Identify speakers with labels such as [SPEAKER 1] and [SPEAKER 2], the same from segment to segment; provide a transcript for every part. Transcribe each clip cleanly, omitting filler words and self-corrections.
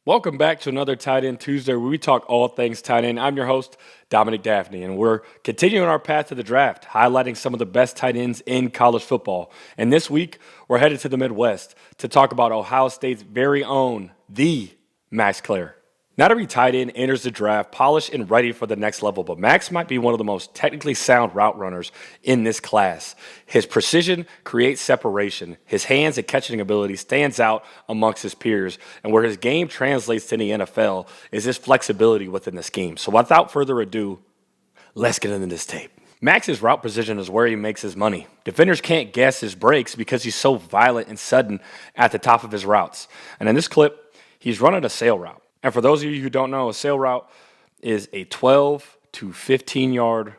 [SPEAKER 1] Welcome back to another Tight End Tuesday where we talk all things tight end. I'm your host, Dominique Dafney, and we're continuing our path to the draft, highlighting some of the best tight ends in college football. And this week, we're headed to the Midwest to talk about Ohio State's very own, the Max Klare. Not every tight end enters the draft polished and ready for the next level, but Max might be one of the most technically sound route runners in this class. His precision creates separation. His hands and catching ability stands out amongst his peers, and where his game translates to the NFL is his flexibility within the scheme. So without further ado, let's get into this tape. Max's route precision is where he makes his money. Defenders can't guess his breaks because he's so violent and sudden at the top of his routes. And in this clip, he's running a sail route. And for those of you who don't know, a sail route is a 12 to 15-yard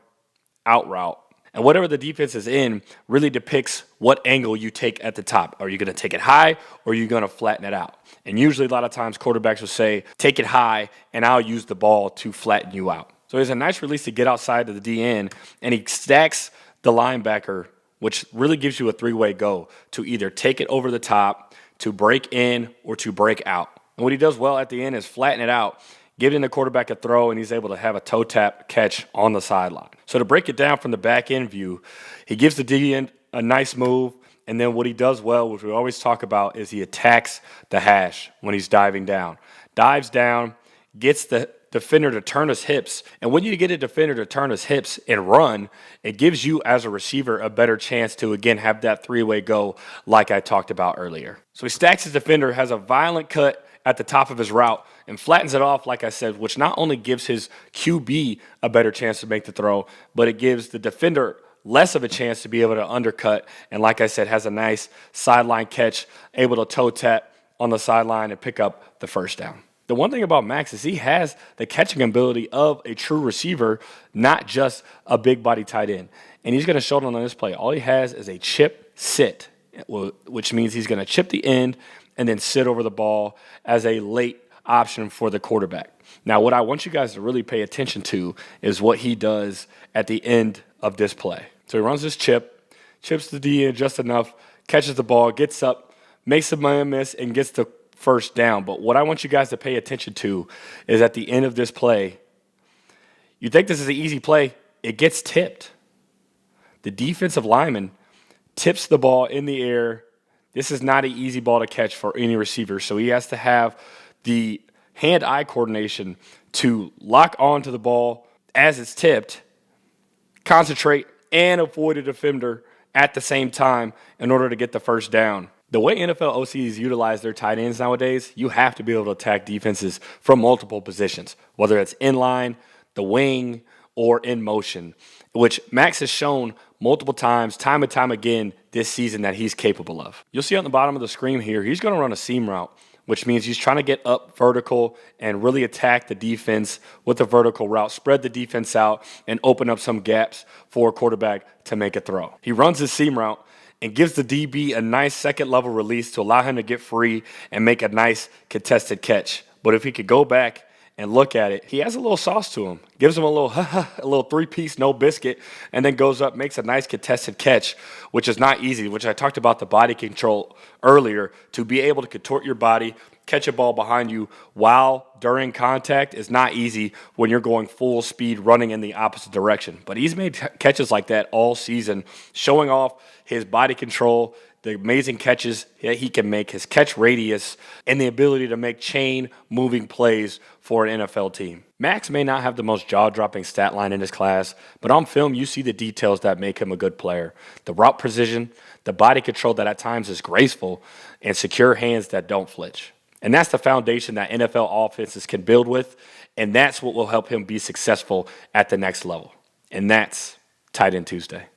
[SPEAKER 1] out route. And whatever the defense is in really depicts what angle you take at the top. Are you going to take it high or are you going to flatten it out? And usually a lot of times quarterbacks will say, take it high and I'll use the ball to flatten you out. So it's a nice release to get outside of the DN, and he stacks the linebacker, which really gives you a three-way go to either take it over the top, to break in, or to break out. And what he does well at the end is flatten it out, giving the quarterback a throw, and he's able to have a toe tap catch on the sideline. So to break it down from the back end view, he gives the D end a nice move, and then what he does well, which we always talk about, is he attacks the hash when he's diving down. Dives down, gets the defender to turn his hips, and when you get a defender to turn his hips and run, it gives you as a receiver a better chance to, again, have that three-way go like I talked about earlier. So he stacks his defender, has a violent cut at the top of his route, and flattens it off, like I said, which not only gives his QB a better chance to make the throw, but it gives the defender less of a chance to be able to undercut, and like I said, has a nice sideline catch, able to toe tap on the sideline and pick up the first down. The one thing about Max is he has the catching ability of a true receiver, not just a big body tight end. And he's going to show it on this play. All he has is a chip sit, which means he's going to chip the end and then sit over the ball as a late option for the quarterback. Now, what I want you guys to really pay attention to is what he does at the end of this play. So he runs this chip, chips the D in just enough, catches the ball, gets up, makes a miss, and gets the first down. But what I want you guys to pay attention to is at the end of this play, you think this is an easy play, it gets tipped. The defensive lineman tips the ball in the air. This is not an easy ball to catch for any receiver, so he has to have the hand-eye coordination to lock onto the ball as it's tipped, concentrate, and avoid a defender at the same time in order to get the first down. The way NFL OCs utilize their tight ends nowadays, you have to be able to attack defenses from multiple positions, whether it's in line, the wing, or in motion, which Max has shown multiple times, time and time again this season that he's capable of. You'll see on the bottom of the screen here, he's going to run a seam route, which means he's trying to get up vertical and really attack the defense with a vertical route, spread the defense out, and open up some gaps for a quarterback to make a throw. He runs his seam route and gives the DB a nice second-level release to allow him to get free and make a nice contested catch. But if he could go back and look at it, he has a little sauce to him. Gives him a little three-piece, no biscuit, and then goes up, makes a nice contested catch, which is not easy, which I talked about the body control earlier. To be able to contort your body, catch a ball behind you while during contact is not easy when you're going full speed running in the opposite direction. But he's made catches like that all season, showing off his body control, the amazing catches that he can make, his catch radius, and the ability to make chain-moving plays for an NFL team. Max may not have the most jaw-dropping stat line in his class, but on film you see the details that make him a good player. The route precision, the body control that at times is graceful, and secure hands that don't flinch. And that's the foundation that NFL offenses can build with, and that's what will help him be successful at the next level. And that's Tight End Tuesday.